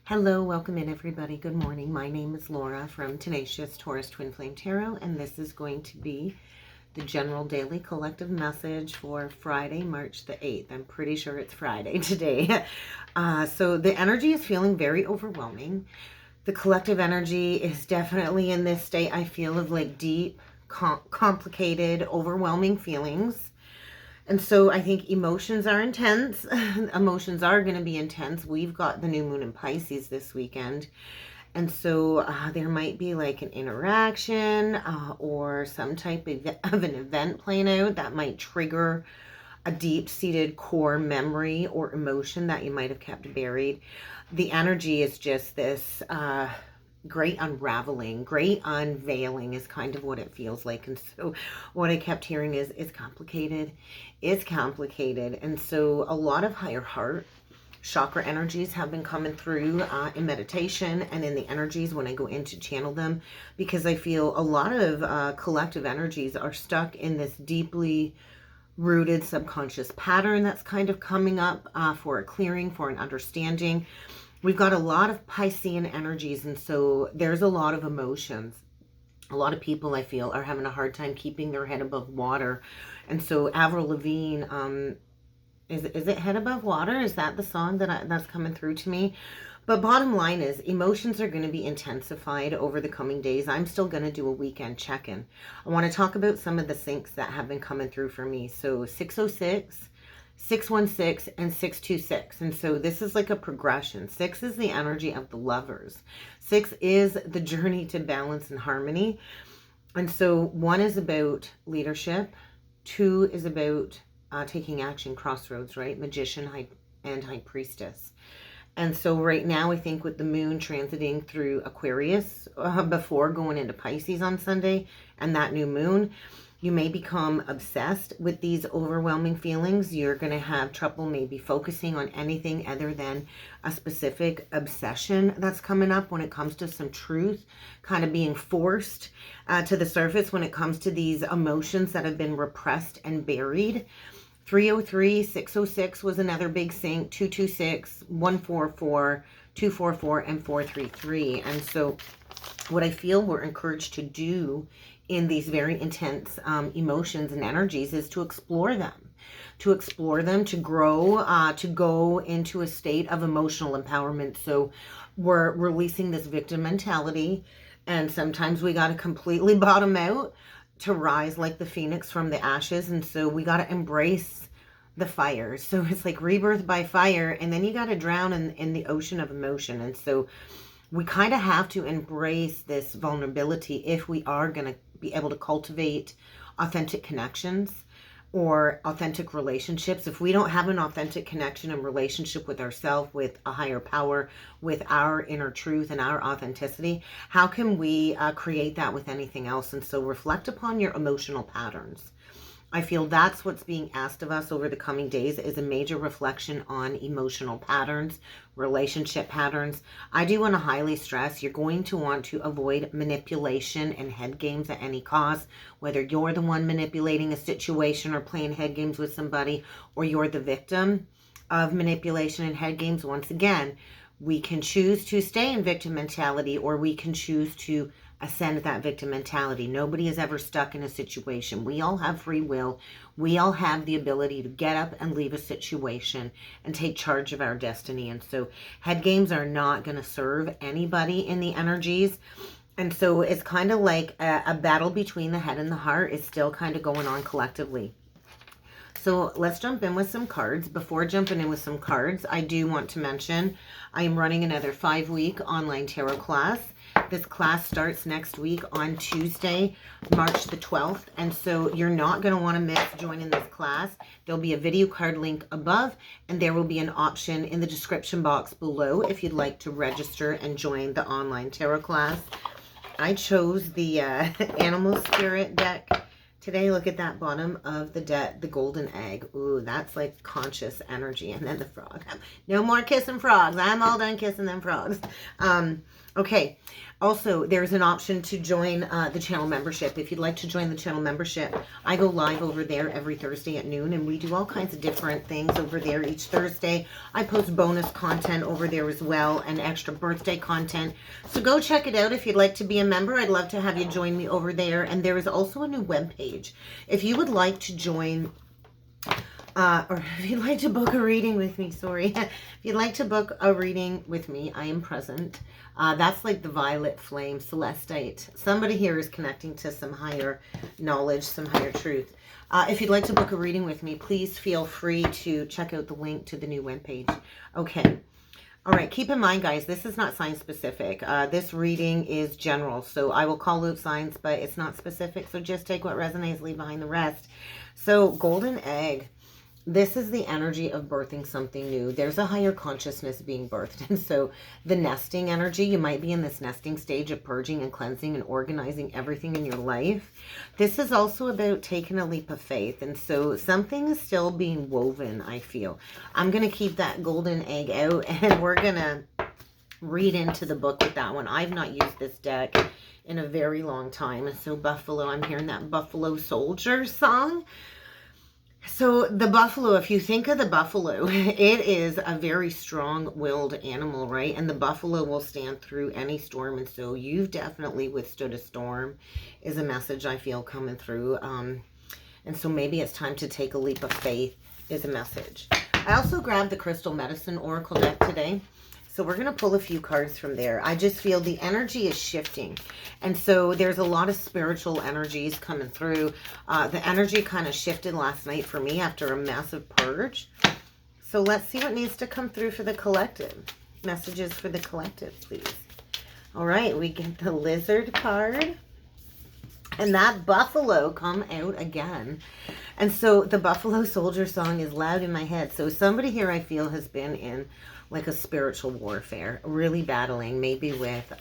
Hello, welcome in everybody. Good morning. My name is Laura from Tenacious Taurus Twin Flame Tarot, and this is going to be the general daily collective message for Friday, March the 8th. I'm pretty sure it's Friday today. So the energy is feeling very overwhelming. The collective energy is definitely in this state, I feel, of like deep, complicated, overwhelming feelings. And so I think emotions are intense. Emotions are going to be intense. We've got the new moon in Pisces this weekend. And so there might be like an interaction or some type of an event playing out that might trigger a deep-seated core memory or emotion that you might have kept buried. The energy is just this great unraveling, great unveiling is kind of what it feels like. And so what I kept hearing is it's complicated. It's complicated. And so a lot of higher heart chakra energies have been coming through in meditation and in the energies when I go in to channel them, because I feel a lot of collective energies are stuck in this deeply rooted subconscious pattern that's kind of coming up for a clearing, for an understanding. We've got a lot of Piscean energies, and so there's a lot of emotions. A lot of people, I feel, are having a hard time keeping their head above water. And so Avril Lavigne, is it Head Above Water? Is that the song that's coming through to me? But bottom line is, emotions are going to be intensified over the coming days. I'm still going to do a weekend check-in. I want to talk about some of the syncs that have been coming through for me. So 606, 616, and 626. And so this is like a progression. 6 is the energy of the lovers. 6 is the journey to balance and harmony. And so 1 is about leadership. 2 is about taking action, crossroads, right? Magician and High Priestess. And so right now, I think with the moon transiting through Aquarius before going into Pisces on Sunday and that new moon, you may become obsessed with these overwhelming feelings. You're going to have trouble maybe focusing on anything other than a specific obsession that's coming up when it comes to some truth, kind of being forced to the surface when it comes to these emotions that have been repressed and buried. 303, 606 was another big sync, 226, 144, 244, and 433. And so what I feel we're encouraged to do in these very intense emotions and energies is to explore them, to grow, to go into a state of emotional empowerment. So we're releasing this victim mentality, and sometimes we got to completely bottom out to rise like the phoenix from the ashes. And so we got to embrace the fire. So it's like rebirth by fire, and then you got to drown in the ocean of emotion. And so we kind of have to embrace this vulnerability if we are going to be able to cultivate authentic connections or authentic relationships. If we don't have an authentic connection and relationship with ourselves, with a higher power, with our inner truth and our authenticity, how can we create that with anything else? And so reflect upon your emotional patterns. I feel that's what's being asked of us over the coming days, is a major reflection on emotional patterns, relationship patterns. I do want to highly stress you're going to want to avoid manipulation and head games at any cost, whether you're the one manipulating a situation or playing head games with somebody, or you're the victim of manipulation and head games. Once again, we can choose to stay in victim mentality, or we can choose to ascend that victim mentality. Nobody is ever stuck in a situation. We all have free will. We all have the ability to get up and leave a situation and take charge of our destiny. And so head games are not going to serve anybody in the energies. And so it's kind of like a battle between the head and the heart is still kind of going on collectively. So let's jump in with some cards. Before jumping in with some cards, I do want to mention I am running another 5-week online tarot class. This class starts next week on Tuesday, March the 12th. And so you're not going to want to miss joining this class. There'll be a video card link above, and there will be an option in the description box below if you'd like to register and join the online tarot class. I chose the Animal Spirit deck today. Look at that bottom of the deck, the golden egg. Ooh, that's like conscious energy. And then the frog. No more kissing frogs. I'm all done kissing them frogs. Okay. Also, there's an option to join the channel membership. If you'd like to join the channel membership, I go live over there every Thursday at noon, and we do all kinds of different things over there each Thursday. I post bonus content over there as well, and extra birthday content. So go check it out if you'd like to be a member. I'd love to have you join me over there. And there is also a new webpage. If you would like to join... or if you'd like to book a reading with me, sorry. If you'd like to book a reading with me, I am present. That's like the violet flame, celestite. Somebody here is connecting to some higher knowledge, some higher truth. If you'd like to book a reading with me, please feel free to check out the link to the new webpage. Okay. All right. Keep in mind, guys, this is not sign specific. This reading is general. So I will call out signs, but it's not specific. So just take what resonates, leave behind the rest. So golden egg. This is the energy of birthing something new. There's a higher consciousness being birthed. And so the nesting energy, you might be in this nesting stage of purging and cleansing and organizing everything in your life. This is also about taking a leap of faith. And so something is still being woven, I feel. I'm going to keep that golden egg out, and we're going to read into the book with that one. I've not used this deck in a very long time. And so Buffalo, I'm hearing that Buffalo Soldier song. So the buffalo, if you think of the buffalo, it is a very strong-willed animal, right? And the buffalo will stand through any storm. And so you've definitely withstood a storm is a message I feel coming through. And so maybe it's time to take a leap of faith is a message. I also grabbed the Crystal Medicine Oracle deck today. So we're going to pull a few cards from there. I just feel the energy is shifting. And so there's a lot of spiritual energies coming through. The energy kind of shifted last night for me after a massive purge. So let's see what needs to come through for the collective. Messages for the collective, please. All right, we get the Lizard card. And that buffalo come out again. And so the Buffalo Soldier song is loud in my head. So somebody here I feel has been in like a spiritual warfare, really battling, maybe with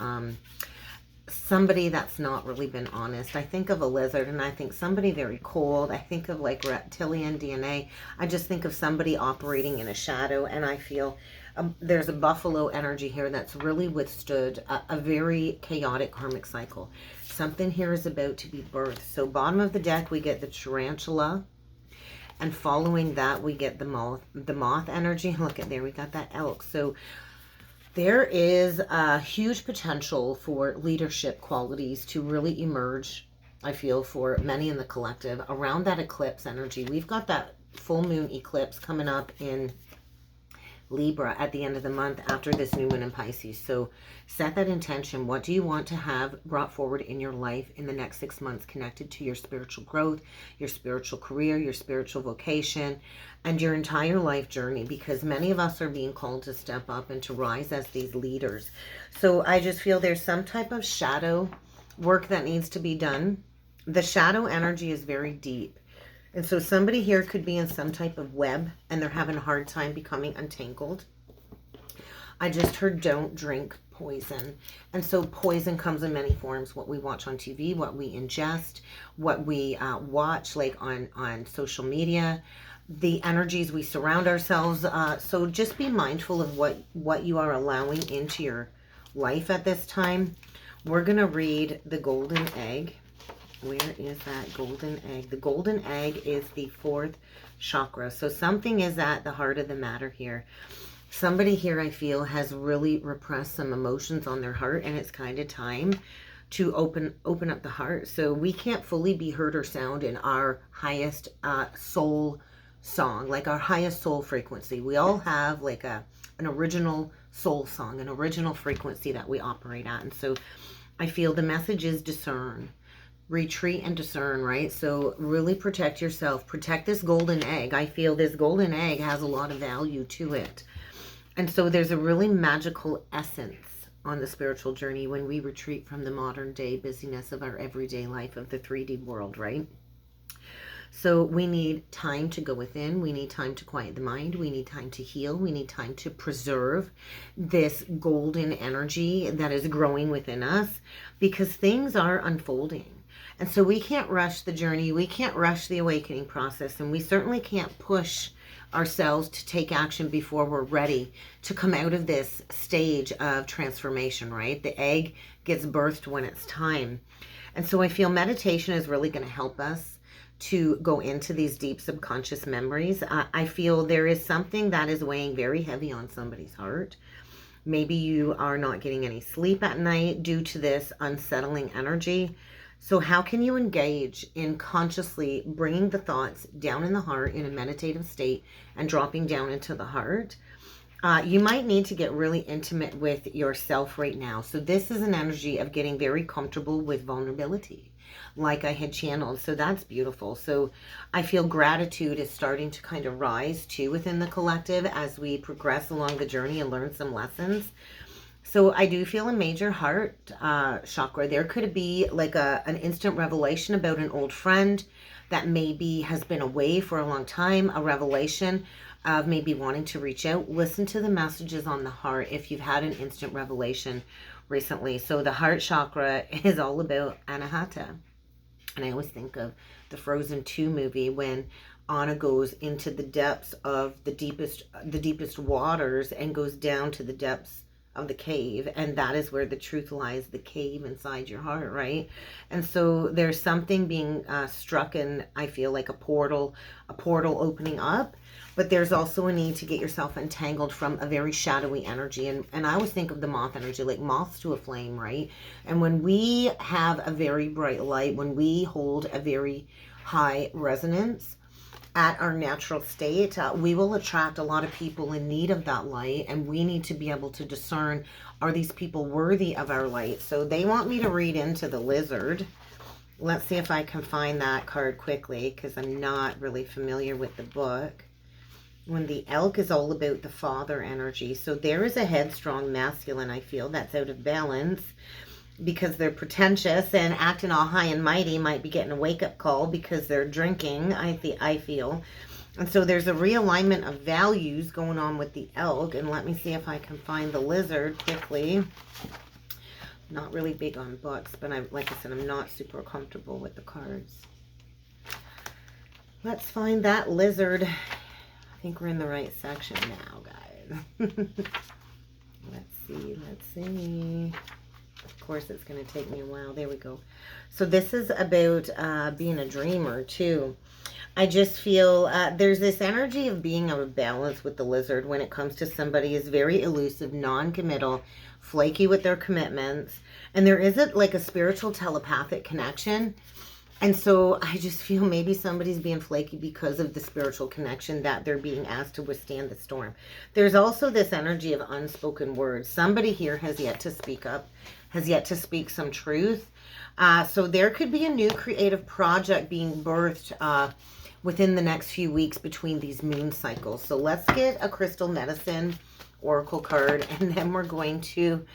somebody that's not really been honest. I think of a lizard, and I think somebody very cold. I think of like reptilian DNA. I just think of somebody operating in a shadow, and I feel there's a buffalo energy here that's really withstood a very chaotic karmic cycle. Something here is about to be birthed. So bottom of the deck, we get the tarantula. And following that, we get the moth energy. Look at there, we got that elk. So there is a huge potential for leadership qualities to really emerge, I feel, for many in the collective around that eclipse energy. We've got that full moon eclipse coming up in Libra at the end of the month after this new moon in Pisces. So set that intention. What do you want to have brought forward in your life in the next 6 months connected to your spiritual growth, your spiritual career, your spiritual vocation, and your entire life journey? Because many of us are being called to step up and to rise as these leaders. So I just feel there's some type of shadow work that needs to be done. The shadow energy is very deep. And so somebody here could be in some type of web and they're having a hard time becoming untangled. I just heard don't drink poison. And so poison comes in many forms. What we watch on TV, what we ingest, what we watch like on social media, the energies we surround ourselves. So just be mindful of what you are allowing into your life at this time. We're going to read the golden egg. Where is that golden egg? The golden egg is the 4th chakra. So something is at the heart of the matter here. Somebody here, I feel, has really repressed some emotions on their heart, and it's kind of time to open up the heart. So we can't fully be heard or sound in our highest soul song, like our highest soul frequency. We all have like an original soul song, an original frequency that we operate at. And so I feel the message is discern. Retreat and discern, right? So really protect yourself. Protect this golden egg. I feel this golden egg has a lot of value to it. And so there's a really magical essence on the spiritual journey when we retreat from the modern day busyness of our everyday life of the 3D world, right? So we need time to go within. We need time to quiet the mind. We need time to heal. We need time to preserve this golden energy that is growing within us, because things are unfolding. And so we can't rush the journey. We can't rush the awakening process. And we certainly can't push ourselves to take action before we're ready to come out of this stage of transformation, right? The egg gets birthed when it's time. And so I feel meditation is really going to help us to go into these deep subconscious memories. I feel there is something that is weighing very heavy on somebody's heart. Maybe you are not getting any sleep at night due to this unsettling energy. So how can you engage in consciously bringing the thoughts down in the heart in a meditative state and dropping down into the heart? You might need to get really intimate with yourself right now. So this is an energy of getting very comfortable with vulnerability, like I had channeled. So that's beautiful. So I feel gratitude is starting to kind of rise too within the collective as we progress along the journey and learn some lessons. So I do feel a major heart chakra. There could be like an instant revelation about an old friend that maybe has been away for a long time, a revelation of maybe wanting to reach out. Listen to the messages on the heart if you've had an instant revelation recently. So the heart chakra is all about Anahata. And I always think of the Frozen 2 movie when Anna goes into the depths of the deepest waters and goes down to the depths of the cave, and that is where the truth lies, the cave inside your heart, right? And so there's something being struck in, I feel like a portal opening up, but there's also a need to get yourself entangled from a very shadowy energy. And I always think of the moth energy, like moths to a flame, right? And when we have a very bright light, when we hold a very high resonance at our natural state, we will attract a lot of people in need of that light, and we need to be able to discern, are these people worthy of our light? So they want me to read into the lizard. Let's see if I can find that card quickly, because I'm not really familiar with the book. When the elk is all about the father energy. So there is a headstrong masculine, I feel, that's out of balance because they're pretentious and acting all high and mighty, might be getting a wake-up call because they're drinking, I feel. And so there's a realignment of values going on with the elk. And let me see if I can find the lizard quickly. Not really big on books, but like I said, I'm not super comfortable with the cards. Let's find that lizard. I think we're in the right section now, guys. Let's see. Of course, it's going to take me a while. There we go. So this is about being a dreamer, too. I just feel there's this energy of being out of balance with the lizard when it comes to somebody who's very elusive, non-committal, flaky with their commitments. And there isn't like a spiritual telepathic connection. And so I just feel maybe somebody's being flaky because of the spiritual connection that they're being asked to withstand the storm. There's also this energy of unspoken words. Somebody here has yet to speak up, has yet to speak some truth. So there could be a new creative project being birthed within the next few weeks between these moon cycles. So let's get a crystal medicine oracle card, and then we're going to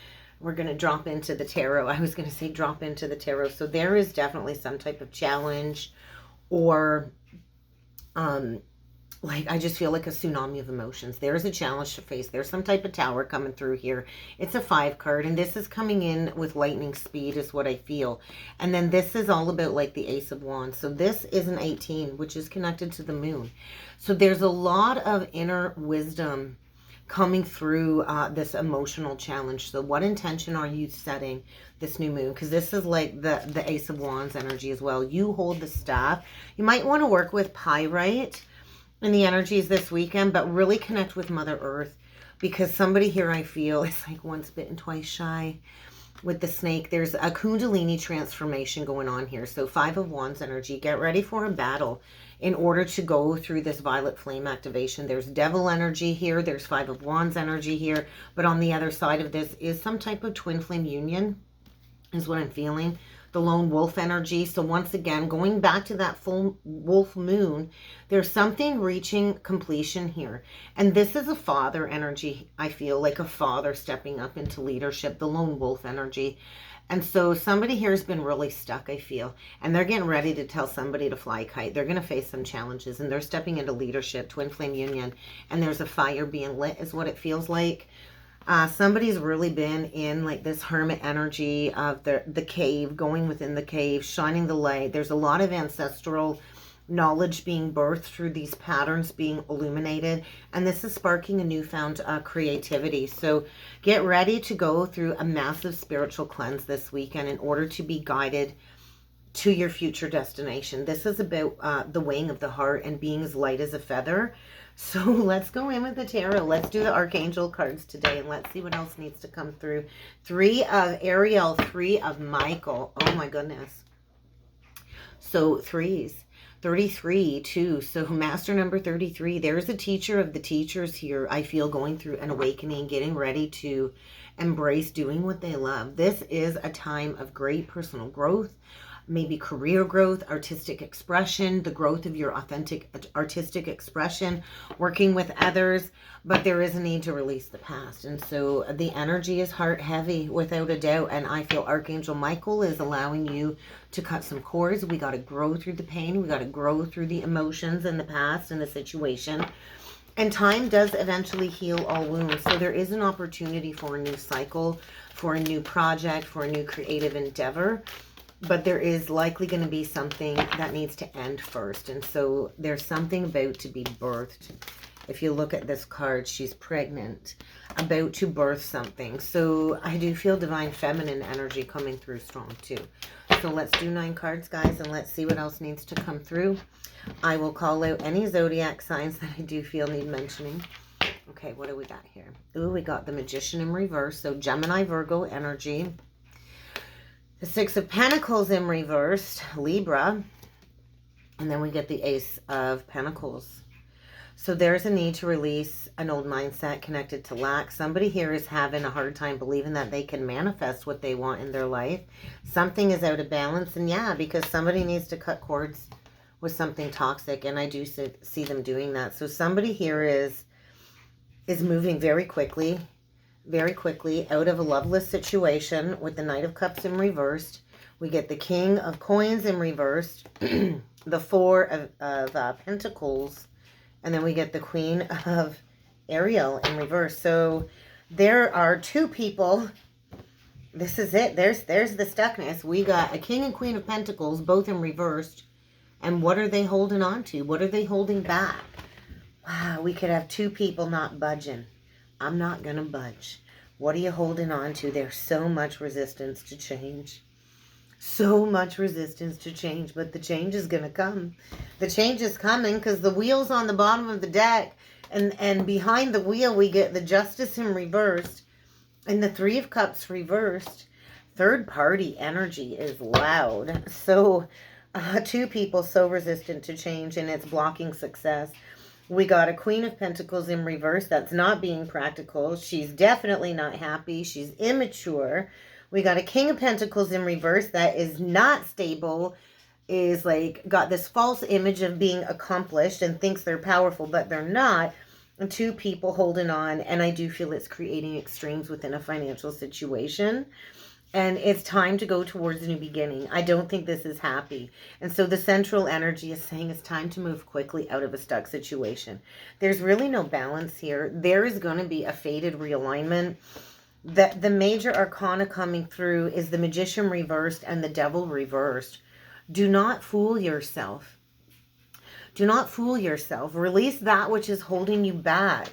drop into the tarot. I was going to say drop into the tarot. So there is definitely some type of challenge, or like I just feel like a tsunami of emotions. There is a challenge to face. There's some type of tower coming through here. It's a 5 card, and this is coming in with lightning speed is what I feel. And then this is all about like the Ace of Wands. So this is an 18, which is connected to the moon. So there's a lot of inner wisdom coming through this emotional challenge. So what intention are you setting this new moon? Because this is like the Ace of Wands energy as well. You hold the staff. You might want to work with pyrite in the energies this weekend, but really connect with Mother Earth, because somebody here I feel is like once bitten, twice shy with the snake. There's a Kundalini transformation going on here. So 5 of Wands energy. Get ready for a battle in order to go through this violet flame activation. There's devil energy here. There's 5 of Wands energy here. But on the other side of this is some type of twin flame union is what I'm feeling. The lone wolf energy. So once again, going back to that full wolf moon, there's something reaching completion here. And this is a father energy. I feel like a father stepping up into leadership, the lone wolf energy. And so somebody here has been really stuck, I feel, and they're getting ready to tell somebody to fly a kite. They're going to face some challenges, and they're stepping into leadership, twin flame union, and there's a fire being lit is what it feels like. Somebody's really been in like this hermit energy of the cave, going within the cave, shining the light. There's a lot of ancestral knowledge being birthed through these patterns being illuminated, and this is sparking a newfound creativity. So get ready to go through a massive spiritual cleanse this weekend in order to be guided to your future destination. This is about the weighing of the heart and being as light as a feather. So let's go in with the tarot. Let's do the Archangel cards today, and let's see what else needs to come through. 3 of Ariel, 3 of Michael. Oh my goodness. So 3s. 33 too. So master number 33. There's a teacher of the teachers here. I feel going through an awakening, getting ready to embrace doing what they love. This is a time of great personal growth, maybe career growth, artistic expression, the growth of your authentic artistic expression, working with others, but there is a need to release the past. And so the energy is heart heavy without a doubt. And I feel Archangel Michael is allowing you to cut some cords. We got to grow through the pain. We got to grow through the emotions in the past and the situation. And time does eventually heal all wounds. So there is an opportunity for a new cycle, for a new project, for a new creative endeavor. But there is likely going to be something that needs to end first. And so there's something about to be birthed. If you look at this card, she's pregnant, about to birth something. So I do feel divine feminine energy coming through strong too. So let's do 9 cards, guys, and let's see what else needs to come through. I will call out any zodiac signs that I do feel need mentioning. Okay, what do we got here? Ooh, we got the Magician in reverse. So Gemini, Virgo energy. The 6 of Pentacles in reversed, Libra. And then we get the Ace of Pentacles. So there's a need to release an old mindset connected to lack. Somebody here is having a hard time believing that they can manifest what they want in their life. Something is out of balance. And yeah, because somebody needs to cut cords with something toxic. And I do see them doing that. So somebody here is moving very quickly out of a loveless situation with the Knight of Cups in reversed. We get the King of Coins in reversed, the 4 of Pentacles, and then we get the Queen of Ariel in reverse. So there are 2 people. This is it. There's the stuckness. We got a King and Queen of Pentacles, both in reversed. And what are they holding on to? What are they holding back? Wow, we could have 2 people not budging. I'm not going to budge. What are you holding on to? There's so much resistance to change. So much resistance to change. But the change is going to come. The change is coming because the wheel's on the bottom of the deck. And behind the wheel, we get the Justice in reversed. And the 3 of Cups reversed. Third party energy is loud. So 2 people so resistant to change, and it's blocking success. We got a Queen of Pentacles in reverse. That's not being practical. She's definitely not happy. She's immature. We got a King of Pentacles in reverse that is not stable, is like got this false image of being accomplished and thinks they're powerful, but they're not. And 2 people holding on, and I do feel it's creating extremes within a financial situation. And it's time to go towards a new beginning. I don't think this is happy. And so the central energy is saying it's time to move quickly out of a stuck situation. There's really no balance here. There is going to be a fated realignment. The major arcana coming through is the Magician reversed and the Devil reversed. Do not fool yourself. Do not fool yourself. Release that which is holding you back.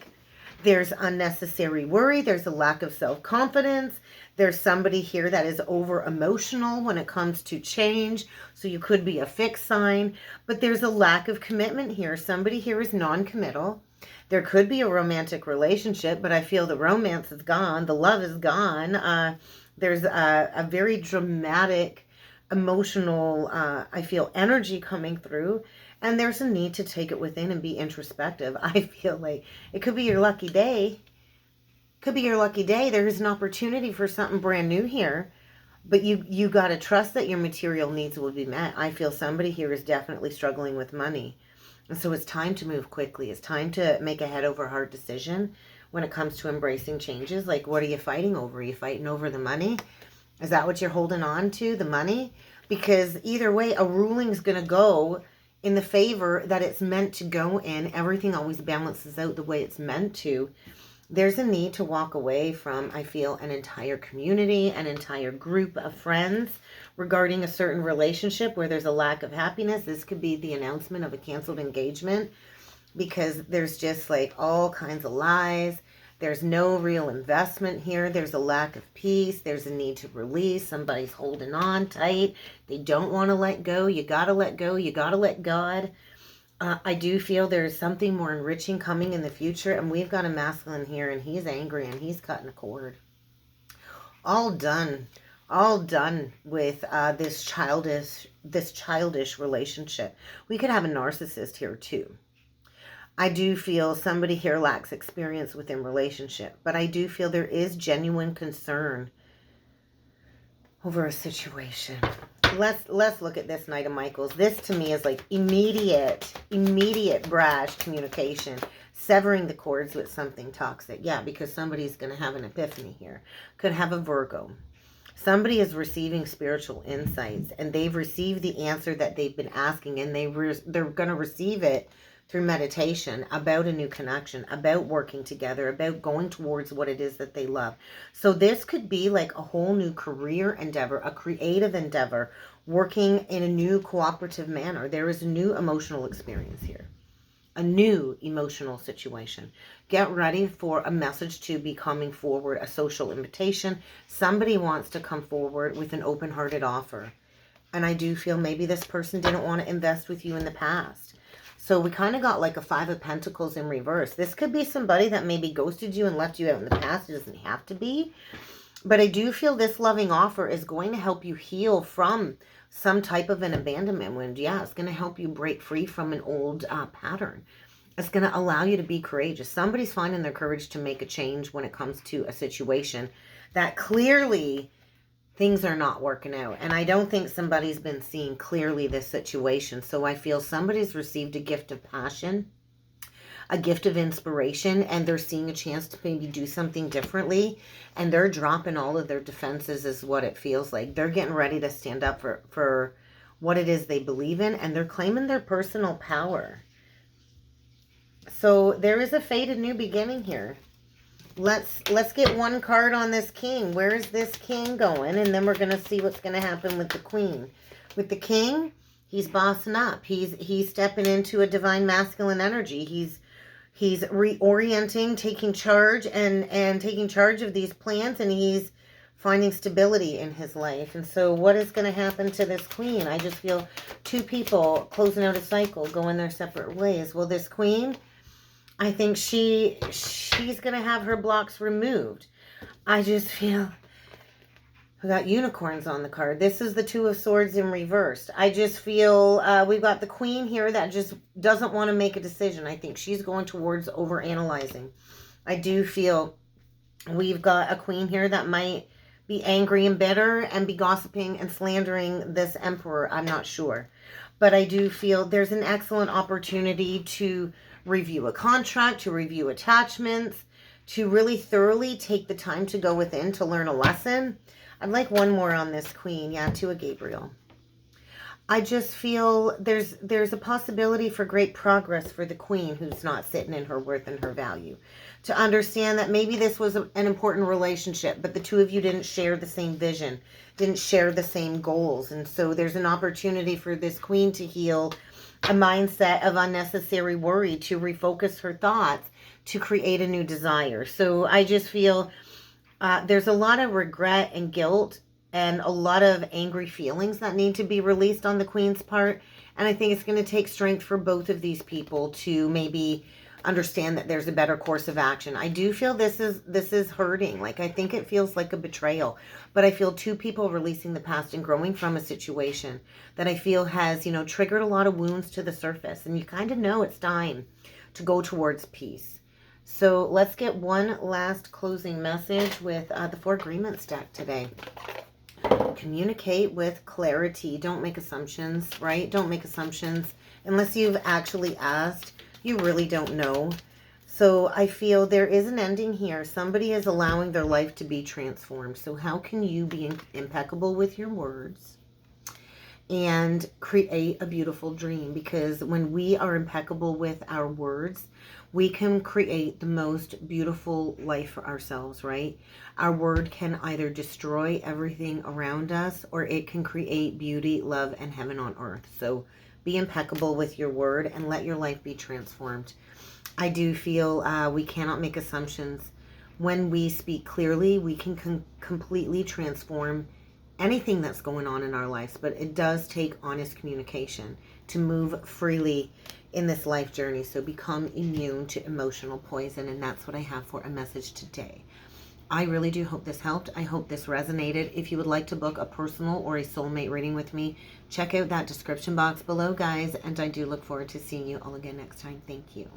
There's unnecessary worry. There's a lack of self-confidence. There's somebody here that is over-emotional when it comes to change. So you could be a fixed sign. But there's a lack of commitment here. Somebody here is non-committal. There could be a romantic relationship, but I feel the romance is gone. The love is gone. There's a very dramatic, emotional, I feel, energy coming through. And there's a need to take it within and be introspective. I feel like it could be your lucky day. Could be your lucky day. There's an opportunity for something brand new here. But you got to trust that your material needs will be met. I feel somebody here is definitely struggling with money. And so it's time to move quickly. It's time to make a head over heart decision when it comes to embracing changes. Like, what are you fighting over? Are you fighting over the money? Is that what you're holding on to, the money? Because either way, a ruling is going to go in the favor that it's meant to go in. Everything always balances out the way it's meant to. There's a need to walk away from, I feel, an entire community, an entire group of friends regarding a certain relationship where there's a lack of happiness. This could be the announcement of a canceled engagement, because there's just like all kinds of lies. There's no real investment here. There's a lack of peace. There's a need to release. Somebody's holding on tight. They don't want to let go. You got to let go. You got to let God. I do feel there's something more enriching coming in the future. And we've got a masculine here, and he's angry and he's cutting a cord. All done with this childish relationship. We could have a narcissist here too. I do feel somebody here lacks experience within relationship, but I do feel there is genuine concern over a situation. Let's look at this Knight of Michaels. This to me is like immediate brash communication, severing the cords with something toxic. Yeah, because somebody's going to have an epiphany here. Could have a Virgo. Somebody is receiving spiritual insights, and they've received the answer that they've been asking, and they're going to receive it through meditation about a new connection, about working together, about going towards what it is that they love. So this could be like a whole new career endeavor, a creative endeavor, working in a new cooperative manner. There is a new emotional experience here, a new emotional situation. Get ready for a message to be coming forward, a social invitation. Somebody wants to come forward with an open-hearted offer. And I do feel maybe this person didn't want to invest with you in the past. So we kind of got like a Five of Pentacles in reverse. This could be somebody that maybe ghosted you and left you out in the past. It doesn't have to be. But I do feel this loving offer is going to help you heal from some type of an abandonment wound. Yeah, it's going to help you break free from an old pattern. It's going to allow you to be courageous. Somebody's finding their courage to make a change when it comes to a situation that clearly things are not working out. And I don't think somebody's been seeing clearly this situation. So I feel somebody's received a gift of passion, a gift of inspiration, and they're seeing a chance to maybe do something differently. And they're dropping all of their defenses is what it feels like. They're getting ready to stand up for what it is they believe in. And they're claiming their personal power. So there is a fated new beginning here. Let's get one card on this king. Where is this king going? And then we're going to see what's going to happen with the queen. With the king, he's bossing up. He's stepping into a divine masculine energy. He's reorienting, taking charge and taking charge of these plans, and he's finding stability in his life. And so what is going to happen to this queen? I just feel two people closing out a cycle, going their separate ways. Well, this queen, I think she's going to have her blocks removed. I just feel we got unicorns on the card. This is the Two of Swords in reverse. I just feel we've got the queen here that just doesn't want to make a decision. I think she's going towards overanalyzing. I do feel we've got a queen here that might be angry and bitter and be gossiping and slandering this emperor. I'm not sure. But I do feel there's an excellent opportunity to review a contract, to review attachments, to really thoroughly take the time to go within to learn a lesson. I'd like one more on this queen. Yeah, Two of Gabriel. I just feel there's a possibility for great progress for the queen who's not sitting in her worth and her value. To understand that maybe this was an important relationship, but the two of you didn't share the same vision, didn't share the same goals. And so there's an opportunity for this queen to heal a mindset of unnecessary worry, to refocus her thoughts, to create a new desire. So I just feel there's a lot of regret and guilt and a lot of angry feelings that need to be released on the queen's part. And I think it's going to take strength for both of these people to maybe understand that there's a better course of action. I do feel this is hurting. Like, I think it feels like a betrayal, but I feel two people releasing the past and growing from a situation that I feel has, triggered a lot of wounds to the surface. And you kind of know it's time to go towards peace. So let's get one last closing message with the Four Agreements deck today. Communicate with clarity. Don't make assumptions, right? Don't make assumptions. Unless you've actually asked, you really don't know. So I feel there is an ending here. Somebody is allowing their life to be transformed. So how can you be impeccable with your words and create a beautiful dream? Because when we are impeccable with our words, we can create the most beautiful life for ourselves, right? Our word can either destroy everything around us, or it can create beauty, love, and heaven on earth. So be impeccable with your word and let your life be transformed. I do feel we cannot make assumptions. When we speak clearly, we can completely transform anything that's going on in our lives, but it does take honest communication to move freely in this life journey. So become immune to emotional poison, and that's what I have for a message today. I really do hope this helped. I hope this resonated. If you would like to book a personal or a soulmate reading with me, check out that description box below, guys, and I do look forward to seeing you all again next time. Thank you.